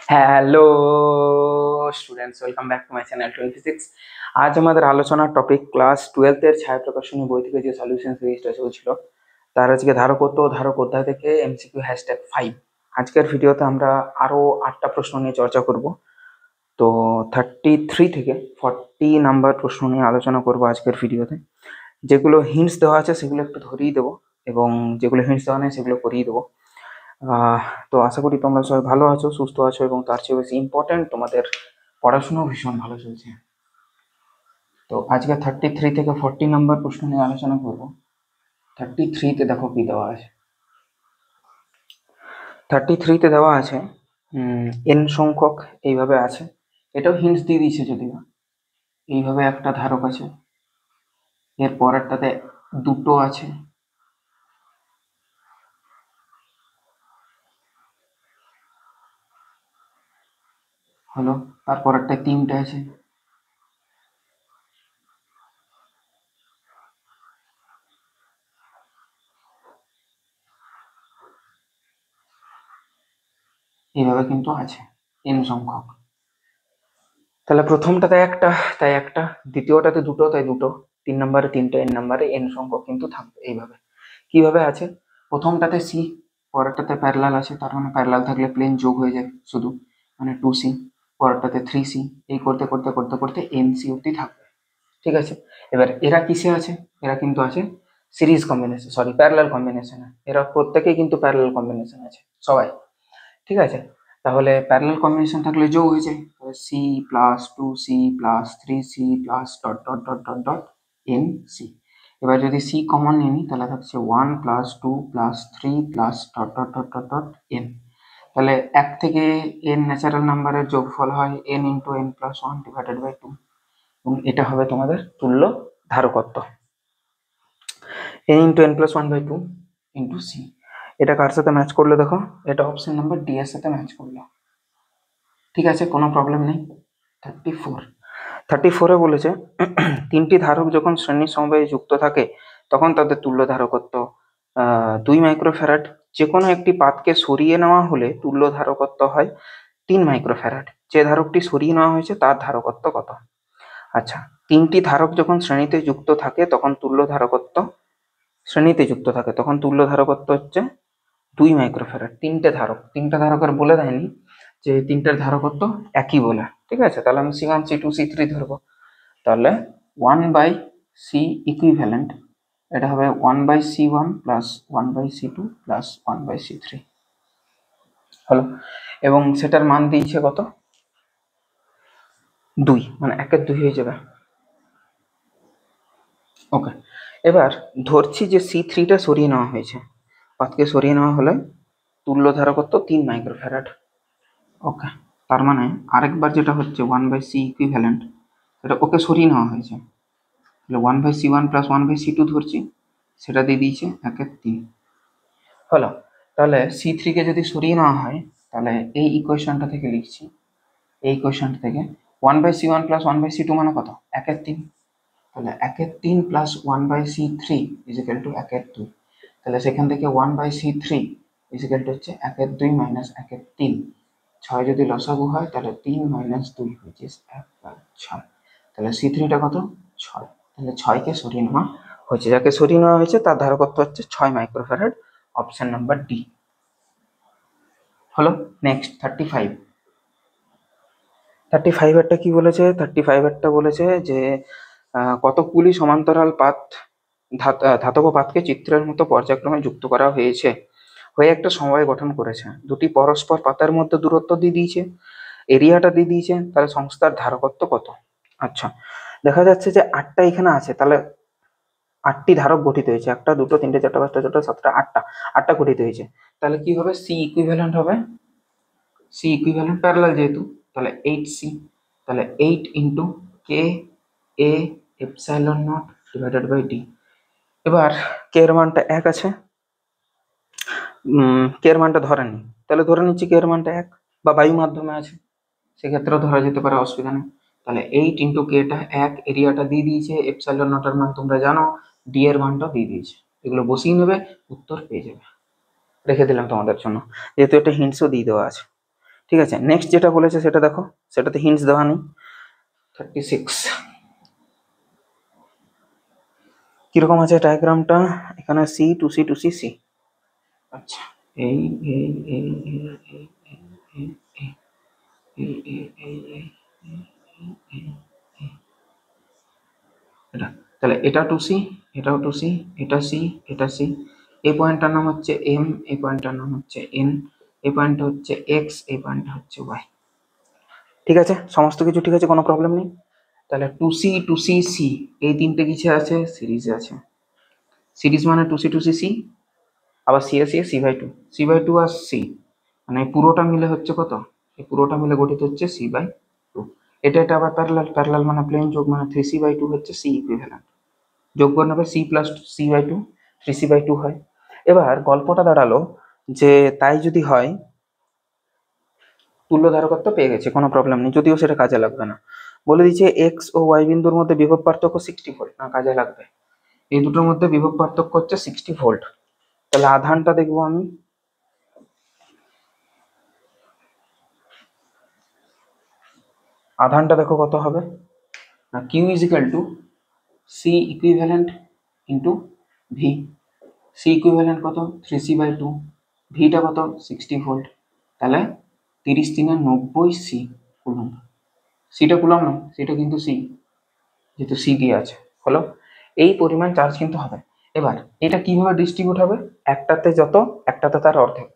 Hello students, welcome back to my channel 26। আজ আমাদের আলোচনার টপিক ক্লাস 12 ছায়া প্রকাশনী বই থেকে যে সলিউশন সিরিজটা চলছিল তার আজকে ধারকত্ব ও ধারক অধ্যায় থেকে এমসিকিউ #5। আজকের ভিডিওতে আমরা আরো 8টা প্রশ্ন নিয়ে চর্চা করব। তো 33 থেকে 40 নাম্বার প্রশ্ন নিয়ে আলোচনা করব আজকের ভিডিওতে। যেগুলো হিন্টস দেওয়া আছে সেগুলো একটু ধরিয়ে দেবো, এবং যেগুলো হিন্টস দেওয়া নেই সেগুলো করিয়ে দেবো। আহ তো আশা করি তোমরা সবাই ভালো আছো, সুস্থ আছো, এবং তার চেয়ে বেশি ইম্পর্টেন্ট তোমাদের পড়াশোনাও ভীষণ ভালো চলছে। তো আজকে 33 থেকে 40 নাম্বার প্রশ্ন নিয়ে আলোচনা করব। 33তে দেখো কি দেওয়া আছে। 33তে দেওয়া আছে এন সংখ্যক এইভাবে আছে। এটাও হিন্টস দিয়ে দিয়েছে যদিও। এইভাবে একটা ধারক আছে, এর পরেরটাতে দুটো আছে, হলো, তারপরেরটায় তিনটে আছে, এইভাবে কিন্তু আছে এন সংখ্যক। তাহলে প্রথমটাতে একটা, তাই একটা, দ্বিতীয়টাতে দুটো, তাই দুটো, 3 নম্বরে তিনটে, এন নম্বরে এন সংখ্যক কিন্তু থাকবে। এইভাবে কিভাবে আছে, প্রথমটাতে সি, পরেরটাতে প্যারালাল আছে, তার মানে প্যারালাল থাকলে প্লেন যোগ হয়ে যায় শুধু, মানে 2C, পরেরটাতে 3C, এই করতে করতে করতে করতে NC অব্দি থাকবে। ঠিক আছে, এবার এরা কিসে আছে, এরা কিন্তু আছে সিরিজ কম্বিনেশন, সরি প্যারালাল কম্বিনেশনে। এরা প্রত্যেকেই কিন্তু প্যারালাল কম্বিনেশন আছে সবাই। ঠিক আছে, তাহলে প্যারালাল কম্বিনেশন থাকলে যোগ হয়ে যায়, তাহলে C plus 2C plus 3C plus dot dot dot dot dot NC। এবার যদি সি কমন নিয়ে নিই তাহলে থাকছে 1 plus 2 plus 3 plus dot dot dot dot dot N. তাহলে 1 থেকে n ন্যাচারাল নাম্বারের যোগফল হয় n into n plus 1 divided by 2, এবং এটা হবে তোমাদের তুল্য ধারকত্ব, n into n plus 1 by 2 into C. এটা কার সাথে ম্যাচ করলো দেখো, এটা অপশন নাম্বার ডি এর সাথে ম্যাচ করলো। ঠিক আছে, কোনো প্রবলেম নেই। 34 বলেছে তিনটি ধারক যখন শ্রেণী সমবায়ে যুক্ত থাকে তখন তাদের তুল্য ধারকত্ব 2 মাইক্রোফ্যারাড। যে কোনো একটি পাতকে সরিয়ে নেওয়া হলে তুল্য ধারকত্ব হয় 3 মাইক্রোফ্যারাড। যে ধারকটি সরিয়ে নেওয়া হয়েছে তার ধারকত্ব কত? আচ্ছা, তিনটি ধারক যখন শ্রেণীতে যুক্ত থাকে তখন তুল্য ধারকত্ব, শ্রেণীতে যুক্ত থাকে তখন তুল্য ধারকত্ব হচ্ছে 2 মাইক্রোফ্যারাড। তিনটা ধারকের বলে দেয়নি যে তিনটার ধারকত্ব একই বলে। ঠিক আছে, তাহলে আমি C1 C2 C3 ধরবো। তাহলে 1/C ইকুইভ্যালেন্ট, এটা হবে 1/C1 plus 1/C2 plus 1/C3 হলো, এবং সেটার মান দিয়েছে কত? 2, মানে 1/2 হয়ে যাবে। ওকে, এবার ধরছি যে C3টা সরিয়ে নেওয়া হয়েছে, পাতকে সরিয়ে নেওয়া হলে তুল্য ধারকত্ব 3 মাইক্রোফ্যারাড। ওকে, তার মানে আরেকবার যেটা হচ্ছে 1/C ইকুইভ্যালেন্ট, সেটা ওকে সরিয়ে নেওয়া হয়েছে, তাহলে 1/C1 প্লাস 1/C2 ধরছি, সেটা দিয়ে দিয়েছে 1/3 হলো। তাহলে C3কে যদি সরিয়ে নেওয়া হয় তাহলে এই ইকুয়েশনটা থেকে লিখছি, এই ইকুয়েশনটা থেকে 1/C1 প্লাস 1/C2 মানে কত? 1/3। তাহলে 1/3 প্লাস 1/C3 ইজিক্যাল টু 1/2। তাহলে সেখান থেকে 1/C3 ইজিক্যাল টু হচ্ছে 1/2 মাইনাস 1/3। 6 যদি লসাগু হয় তাহলে 3 মাইনাস 2 হচ্ছে 1/6। তাহলে C3টা কত? 6। তাহলে 6কে সরিয়ে নেওয়া হয়েছে, যাকে সরিয়ে নেওয়া হয়েছে তার ধারকত্ব হচ্ছে 6 মাইক্রোফ্যারাড, অপশন নাম্বার ডি হলো। নেক্সট 35 কি বলেছে? 35 বলেছে যে কতকগুলি সমান্তরাল পাত ধাতব পাতকে চিত্রের মতো পর্যায়ক্রমে যুক্ত করা হয়েছে, হয়ে একটা সমবায় গঠন করেছে। দুটি পরস্পর পাতার মধ্যে দূরত্ব দিয়ে দিয়েছে, এরিয়াটা দিয়ে দিয়েছে, তাহলে সংস্থার ধারকত্ব কত? আচ্ছা, দেখা যাচ্ছে যে 8টা এখানে আছে, তাহলে 8টি ধারক গঠিত হয়েছে, 1টা 2টো 3টে 4টা 5টা 6টা 7টা 8টা গঠিত হয়েছে। তাহলে কি হবে? সি ইকুইভ্যালেন্ট হবে, সি ইকুইভ্যালেন্ট প্যারালাল যেহেতু, তাহলে 8C, তাহলে 8 into K A epsilon naught divided by D. এবার কে এর মানটা 1 আছে, কে এর মানটা ধরে নিই, তাহলে ধরে নিচ্ছি কে এর মানটা 1, বা বায়ু মাধ্যমে আছে সেক্ষেত্রেও ধরা যেতে পারে, অসুবিধা নেই। তাহলে 8 ইন্টু কেটা 1, এরিয়াটা দিয়ে দিয়েছে, এপসাইলন নটের মান তোমরা জানো, ডি এর মানটা দিয়ে দিয়েছে, এগুলো বসিয়ে নেবে, উত্তর পেয়ে যাবে। রেখে দিলাম তোমাদের জন্য, যেহেতু একটা হিন্টসও দিয়ে দেওয়া আছে। ঠিক আছে, নেক্সট যেটা বলেছে সেটা দেখো, সেটাতে হিন্টস দেওয়া নেই। 36 কিরকম আছে ডায়াগ্রামটা? এখানে C two C two C C. আচ্ছা, এই এই এই এই এই এই এই এই এই এই এটা, তাহলে এটা টু সি, এটাও টু সি, এটা সি, এটা সি। এই পয়েন্টটার নাম হচ্ছে এম, এই পয়েন্টটার নাম হচ্ছে এন, এই পয়েন্টটা হচ্ছে এক্স, এই পয়েন্টটা হচ্ছে ওয়াই। ঠিক আছে, সমস্ত কিছু ঠিক আছে, কোনো প্রবলেম নেই। তাহলে two C two C C, এই তিনটে কিসে আছে? সিরিজে আছে। সিরিজ মানে two C two C C, আবার C S C by two, C by two আর সি, মানে পুরোটা মিলে হচ্ছে কত? এই পুরোটা মিলে গঠিত হচ্ছে সি বাই টু। এটা এটা আবার প্যারালাল, প্যারালাল মানে প্লেন যোগ, মানে থ্রি সি বাই টু হচ্ছে সি ইকুইভ্যালেন্ট। যোগ করে নেবে C plus C by two, three C by two হয়। এবার গল্পটা দাঁড়ালো যে তাই যদি হয়, তুল্য ধারকত্ব পেয়ে গেছে, কোনো প্রবলেম নেই, যদিও সেটা কাজে লাগবে না। বলে দিচ্ছে এক্স ও ওয়াই বিন্দুর মধ্যে বিভব পার্থক্য 60 ভোল্ট, না কাজে লাগবে। এই দুটোর মধ্যে বিভব পার্থক্য হচ্ছে 60 ভোল্ট। তাহলে আধানটা দেখবো আমি, আধানটা দেখো কত হবে না, Q is equal to C equivalent into V. C equivalent কত? থ্রি সি বাই টু, ভিটা কত? 60 ভোল্ট। তাহলে 30 3 90 সি কুলম্ব। সিটা কুলম্ব না, সিটা কিন্তু সি, যেহেতু সি দিয়ে আছে। হলো, এই পরিমাণ চার্জ কিন্তু হবে। এবার এটা কিভাবে ডিস্ট্রিবিউট হবে? একটাতে যত, একটাতে তার অর্ধেক,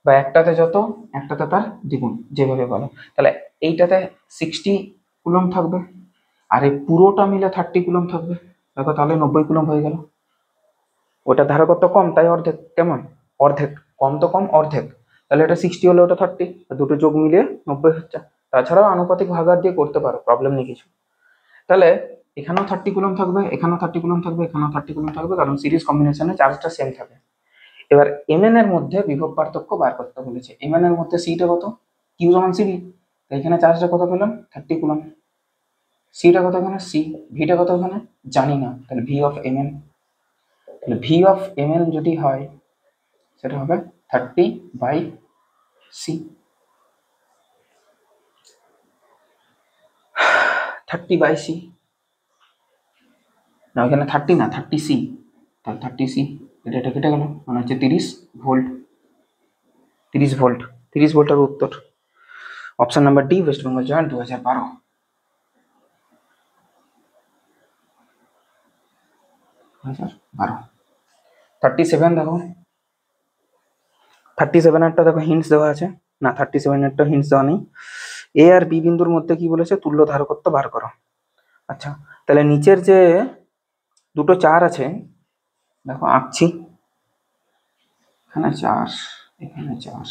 বা একটাতে যত, একটাতে তার দ্বিগুণ, যেভাবে বলো। তাহলে এইটাতে 60 কুলম্ব থাকবে, আর এই পুরোটা মিলে 30 কুলম্ব থাকবে। দেখো তাহলে 90 কুলম্ব হয়ে গেল। ওটা ধারকত্ব কম তাই অর্ধেক, কেমন? অর্ধেক, কম তো কম, অর্ধেক। তাহলে এটা 60 হলে ওটা 30, দুটো যোগ মিলিয়ে 90 হচ্ছে। তাছাড়াও আনুপাতিক ভাগার দিয়ে করতে পারো, প্রবলেম নেই কিছু। তাহলে এখানেও 30 কুলম্ব থাকবে, এখানেও 30 কুলম্ব থাকবে, এখানেও 30 কুলম্ব থাকবে, কারণ সিরিজ কম্বিনেশনে চার্জটা সেম থাকে। এবার এমএন এর মধ্যে বিভব পার্থক্য বার করতে বলেছে। এমএন এর মধ্যে সিটা কত? কিউ সমান সিবি, এখানে চার্জটা কত পেলাম? 30 কুলম্ব। সিটা কত এখানে? সি। ভিটা কত এখানে? জানি না, তাহলে ভি অফ এমএন। তাহলে ভি অফ এমএন যদি হয়, সেটা হবে 30 বাই সি। 30 বাই সি, না এখানে 30 না, 30 সি, তাহলে 30 সি, এটা কেটে গেল, মানে হচ্ছে 30 ভোল্ট। 30 ভোল্ট, 30 ভোল্টের উত্তর option number D, West Bengal joint 2012। 37 দেখো, 37 দেখো হিন্টস দেওয়া আছে, না 37 হিন্টস দেওয়া নেই। এ আর বি বিন্দুর মধ্যে কি বলেছে? তুল্য ধারকত্ব বার করো। আচ্ছা, তাহলে নিচের যে দুটো চার আছে, দেখো আঁকছি, এখানে 4, এখানে 4,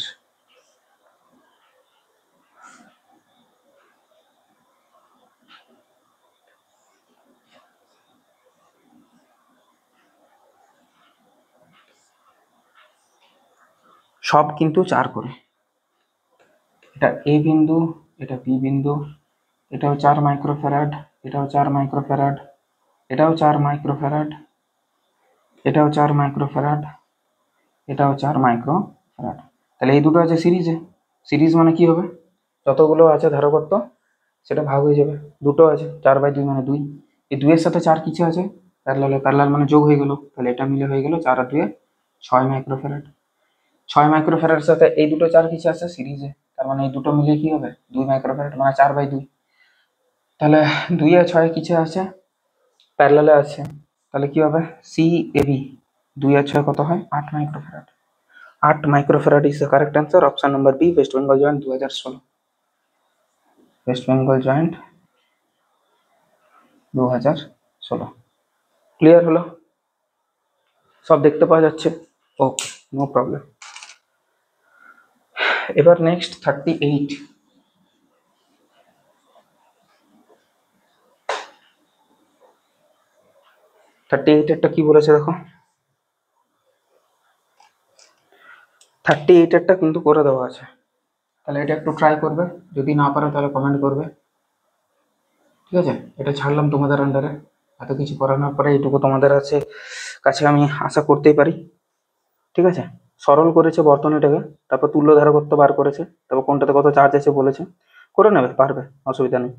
সব কিন্তু 4 করে। এটা এ বিন্দু, এটা বি বিন্দু, এটাও 4 মাইক্রোফ্যারাড, এটাও 4 মাইক্রোফ্যারাড, এটাও 4 মাইক্রোফ্যারাড, এটাও 4 মাইক্রোফ্যারাড, এটাও 4 মাইক্রোফ্যারাড। তাহলে এই দুটো আছে সিরিজে। সিরিজ মানে কি হবে? যতগুলো আছে ধারকত্ব সেটা ভাগ হয়ে যাবে। দুটো আছে, 4 বাই 2 মানে 2। এই 2 এর সাথে 4 কিছু আছে প্যারালালে, প্যারালাল মানে যোগ হয়ে গেল, তাহলে এটা মিলে হয়ে গেল 4 আর 2 6 মাইক্রোফ্যারাড। 6 মাইক্রোফ্যারাডের সাথে এই দুটো 4 কিছু আছে সিরিজে, তার মানে এই দুটো মিলে কি হবে? 2 মাইক্রোফ্যারাড, মানে 4 বাই 2। তাহলে 2 আর 6 কিছু আছে প্যারালালে আছে, তাহলে কি হবে? সি এ বি, 2 আর 6 কত হয়? 8 microfarad. 8 microfarad is the correct answer, option number B, west Bengal joint 2016। West Bengal joint 2016। Clear হলো? সব দেখতে পাওয়া যাচ্ছে? Okay, no problem. এবার নেক্সট 38। 38 এরটা কি বলেছে দেখো, 38 এরটা কিন্তু করে দেওয়া আছে, তাহলে এটা একটু ট্রাই করবে, যদি না পারো তাহলে কমেন্ট করবে। ঠিক আছে, এটা ছাড়লাম তোমাদের আন্ডারে, এত কিছু করানোর পরে এইটুকু তোমাদের কাছে আমি আশা করতেই পারি। ঠিক আছে। সরল করেছে বর্তনীটাকে, তারপর তুল্য ধারকত্ব বার করেছে, তারপর কোনটাতে কত চার্জ আছে বলেছে, করে নেবে, পারবে, অসুবিধা নেই।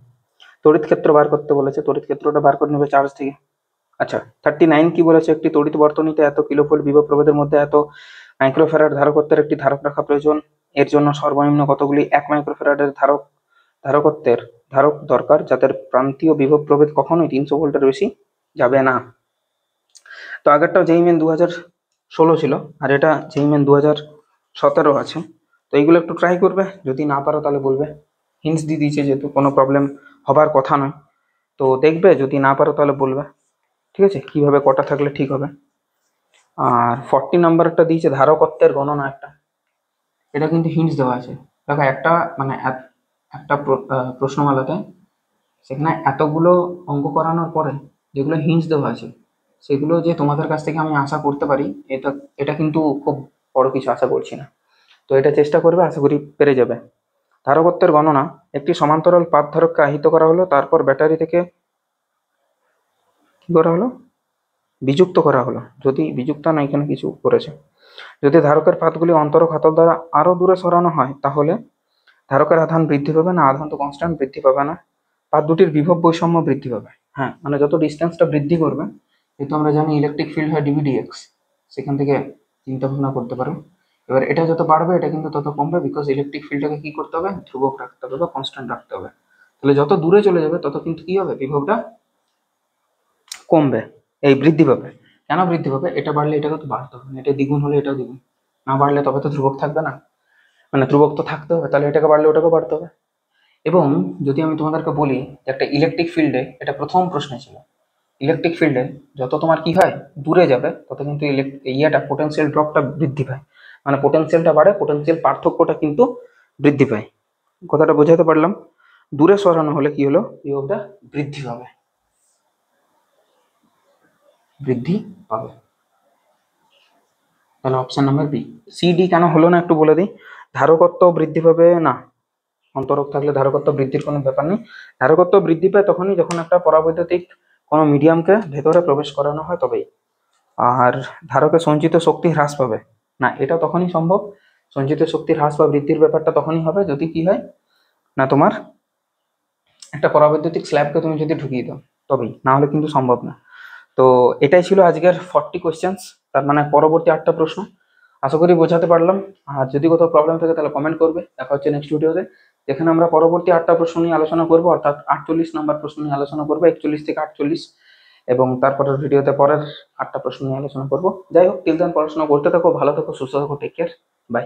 তড়িৎ ক্ষেত্র বার করতে বলেছে, তড়িৎ ক্ষেত্রটা বার করে নেবে চার্জ থেকে। আচ্ছা, 39 কি বলেছে, একটি তড়িৎ বর্তনীতে এত কিলোভোল্ট বিভব প্রভেদের মধ্যে এত মাইক্রোফ্যারাড ধারকত্বের একটি ধারক রাখা প্রয়োজন। এর জন্য সর্বনিম্ন কতগুলি 1 মাইক্রোফ্যারাডের ধারকত্বের ধারক দরকার, যাদের প্রান্তীয় বিভব প্রভেদ কখনোই 300 ভোল্টের বেশি যাবে না। তো আগেরটাও যেই মেন 2016 ছিল, আর এটা যেই মেন 2017 আছে। তো এইগুলো একটু ট্রাই করবে, যদি না পারো তাহলে বলবে, হিন্টস দিয়ে দিয়েছে যেহেতু, কোনো প্রবলেম হবার কথা নয়। তো দেখবে, যদি না পারো তাহলে বলবে, ঠিক আছে, কিভাবে কটা থাকলে ঠিক হবে। আর 40 নাম্বারটা দিয়েছে ধারকত্বের গণনা একটা, এটা কিন্তু হিন্টস দেওয়া আছে। দেখো একটা মানে একটা প্রশ্নমালাতে সেখানে এতগুলো অঙ্ক করানোর পরে যেগুলো হিন্টস দেওয়া আছে, সেগুলো যে তোমাদের কাছ থেকে আমি আশা করতে পারি, এটা এটা কিন্তু খুব বড় কিছু আশা করছি না। তো এটা চেষ্টা করবে, আশা করি পেরে যাবে। ধারকত্বের গণনা, একটি সমান্তরাল পাত ধারককে আহিত করা হলো, তারপর ব্যাটারি থেকে কি করা হলো, বিযুক্ত করা হলো। যদি বিযুক্ত না, এখানে কিছু করেছে। যদি ধারকের পাতগুলি অন্তরক হাতল দ্বারা আরো দূরে সরানো হয়, তাহলে ধারকের আধান বৃদ্ধি পাবে না, আধান তো কনস্ট্যান্ট বৃদ্ধি পাবে না, পাত দুটির বিভব বৈষম্য বৃদ্ধি পাবে। হ্যাঁ, মানে যত ডিস্টেন্সটা বৃদ্ধি করবে, যেহেতু আমরা জানি ইলেকট্রিক ফিল্ড হয় ডিভিডিএক্স, সেখান থেকে চিন্তা ভাবনা করতে পারো। এবার এটা যত বাড়বে, এটা কিন্তু তত কমবে, বিকজ ইলেকট্রিক ফিল্ডটাকে কি করতে হবে, ধ্রুবক রাখতে হবে বা কনস্ট্যান্ট রাখতে হবে। তাহলে যত দূরে চলে যাবে, তত কিন্তু কি হবে, বিভবটা কমবে, এই বৃদ্ধি পাবে। কেন বৃদ্ধি পাবে, এটা বাড়লে এটাকে তো বাড়তে হবে, এটা দ্বিগুণ হলে এটাও দ্বিগুণ, না বাড়লে তবে তো ধ্রুবক থাকবে না, মানে ধ্রুবক তো থাকতে হবে, তাহলে এটাকে বাড়লে ওটাকে বাড়তে হবে। এবং যদি আমি তোমাদেরকে বলি যে একটা ইলেকট্রিক ফিল্ডে, এটা প্রথম প্রশ্নে ছিল, ইলেকট্রিক ফিল্ডে যত তোমার কি হয়, দূরে যাবে, তত কিন্তু পোটেনশিয়াল ড্রপটা বৃদ্ধি পায়, মানে পোটেনশিয়ালটা বাড়ে, পোটেনশিয়াল পার্থক্যটা কিন্তু বৃদ্ধি পায়। কথাটা বোঝাতে পারলাম? দূরে সরানো হলে কি হলো, বিভবটা বৃদ্ধি পাবে, বৃদ্ধি পাবে। তাহলে option number B. C D কেন হলো না একটু বলে দিই। ধারকত্ব বৃদ্ধি পাবে না, অন্তরক থাকলে ধারকত্ব বৃদ্ধির কোনো ব্যাপার নেই। ধারকত্ব বৃদ্ধি পায় তখনই যখন একটা পরাবৈদ্যুতিক কোনো মিডিয়ামকে ভেতরে প্রবেশ করানো হয়, তবেই। আর ধারকে সঞ্চিত শক্তি হ্রাস পাবে না, এটা তখনই সম্ভব, সঞ্চিত শক্তির হ্রাস বা বৃদ্ধির ব্যাপারটা তখনই হবে যদি কি হয় না, তোমার একটা পরাবৈদ্যুতিক স্ল্যাবকে তুমি যদি ঢুকিয়ে দাও, তবেই, না হলে কিন্তু সম্ভব না। তো এটাই ছিল আজকের 40 কোয়েশ্চেন্স, তার মানে পরবর্তী 8টা প্রশ্ন। আশা করি বোঝাতে পারলাম। আর যদি কোথাও প্রবলেম থাকে তাহলে কমেন্ট করবে। দেখা হচ্ছে নেক্সট ভিডিওতে, যেখানে আমরা পরবর্তী 8টা প্রশ্ন নিয়ে আলোচনা করবো, অর্থাৎ 48 নম্বর প্রশ্ন নিয়ে আলোচনা করবো, 41 থেকে 48, এবং তারপরের ভিডিওতে পরের 8টা প্রশ্ন নিয়ে আলোচনা করবো। যাই হোক, টিল দেন পড়াশোনা করতে থাকো, ভালো থাকো, সুস্থ থাকো, টেক কেয়ার, বাই।